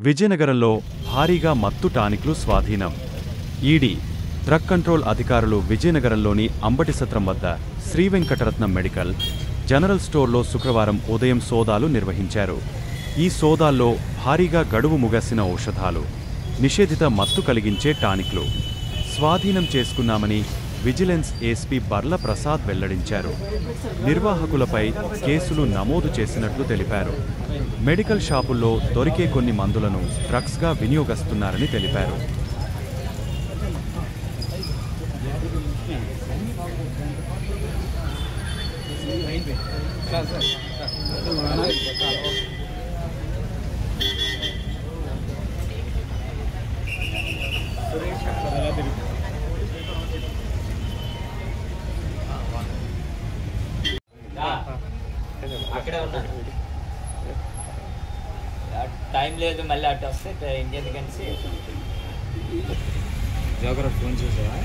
విజయనగరంలో భారీగా మత్తు టానిక్లు స్వాధీనం. ఈడీ, డ్రగ్ కంట్రోల్ అధికారులు విజయనగరంలోని అంబటిసత్రం వద్ద శ్రీవెంకటరత్నం మెడికల్, జనరల్ స్టోర్లో శుక్రవారం ఉదయం సోదాలు నిర్వహించారు. ఈ సోదాల్లో భారీగా గడువు ముగిసిన ఔషధాలు, నిషేధిత మత్తు కలిగించే టానిక్లు స్వాధీనం చేసుకున్నామని విజిలెన్స్ ఏస్పీ బర్ల ప్రసాద్ వెల్లడించారు. నిర్వాహకులపై కేసులు నమోదు చేసినట్లు తెలిపారు. మెడికల్ షాపుల్లో దొరికే కొన్ని మందులను డ్రగ్స్గా వినియోగిస్తున్నారని తెలిపారు. అక్కడే ఉన్నాను, టైం లేదు, మళ్ళీ అటు వస్తే ఇండియన్ కలిసి జోగ్రఫీ ఫోన్ చేసావా?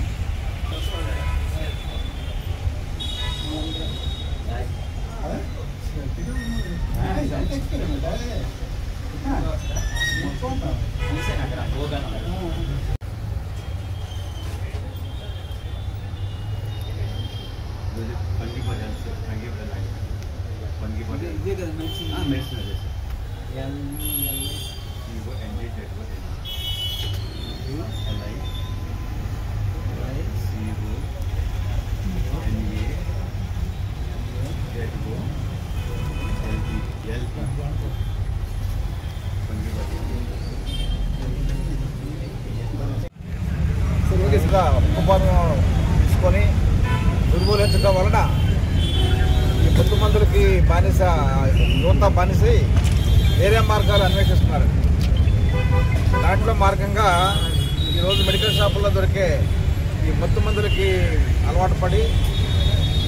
ఉపపాదం తీసుకొని నిర్మూలించడం వలన ఈ మత్తు మందులకి బానిస యువత బానిసై వేరే మార్గాలు అన్వేషిస్తున్నారు. దాంట్లో మార్గంగా ఈరోజు మెడికల్ షాపుల్లో దొరికే ఈ మత్తు మందులకి అలవాటు పడి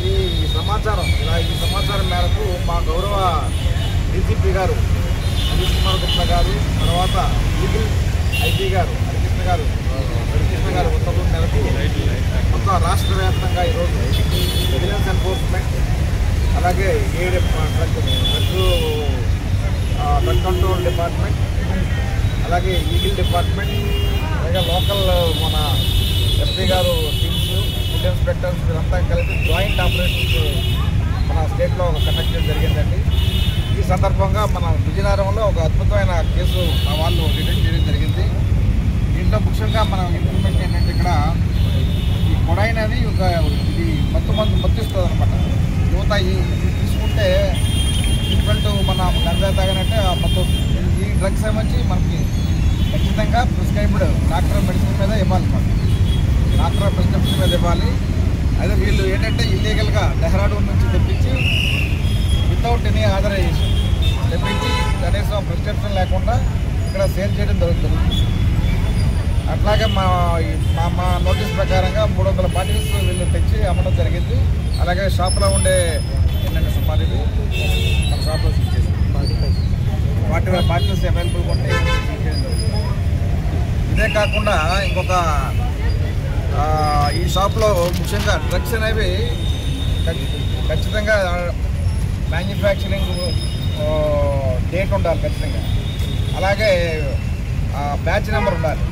ఈ సమాచారం మేరకు మా గౌరవ డీజీపీ గారు అజిత్ కుమార్ గుప్తా గారు, తర్వాత లీగల్ ఐపీ గారు హరికృష్ణ గారు ఉత్తర్వుల మేరకు మొత్తం రాష్ట్ర వ్యాప్తంగా ఈరోజు విజిలెన్స్ ఎన్ఫోర్స్మెంట్, అలాగే డ్రగ్ కంట్రోల్ డిపార్ట్మెంట్, అలాగే ఈగిల్ డిపార్ట్మెంట్, అలాగే లోకల్ మన ఎస్పీ గారు టీమ్స్, ఫుడ్ ఇన్స్పెక్టర్స్ వీరంతా కలిసి జాయింట్ ఆపరేషన్స్ మన స్టేట్లో కండక్ట్ చేయడం జరిగిందండి. ఈ సందర్భంగా మన విజయనగరంలో ఒక అద్భుతమైన కేసు మా వాళ్ళు డిటెక్ట్ చేయడం జరిగింది. దీంట్లో ముఖ్యంగా మనం ఇంప్లిమెంట్ ఏంటంటే ఇక్కడ ఈ కొడైన్ అని ఇది మత్తు ఇస్తుంది అనమాట. యువత ఇది తీసుకుంటే డిఫరెంట్ మన గంజా తాగినట్టే మత్తు. ఈ డ్రగ్స్ ఏమొచ్చి మనకి ఖచ్చితంగా ప్రిస్క్రైబ్డ్ డాక్టర్ మెడిసిన్ మీద ఇవ్వాలి, డాక్టర్ ప్రిస్క్రిప్షన్ మీద ఇవ్వాలి. అదే వీళ్ళు ఏంటంటే ఇల్లీగల్గా డెహ్రాడూన్ నుంచి తెప్పించి వితౌట్ ఎనీ ఆథరైజేషన్ తెప్పించి కనీసం ప్రిస్క్రిప్షన్ లేకుండా ఇక్కడ సేల్ చేయడం జరుగుతుంది. అట్లాగే మా నోటీస్ ప్రకారంగా 300 బాటిల్స్ వీళ్ళు తెచ్చి అమ్మడం జరిగింది. అలాగే షాప్లో ఉండే ఏంటంటే సుమారు ఇది మన షాప్లో సీజ్ చేసి 45 బాటిల్స్ అవైలబుల్గా ఉంటే సీజ్ చేయడం జరుగుతుంది. ఇదే కాకుండా ఇంకొక ఈ షాప్లో ముఖ్యంగా డ్రగ్స్ అనేవి ఖచ్చితంగా మ్యానుఫ్యాక్చరింగ్ డేట్ ఉండాలి ఖచ్చితంగా. అలాగే బ్యాచ్ నెంబర్ ఉండాలి.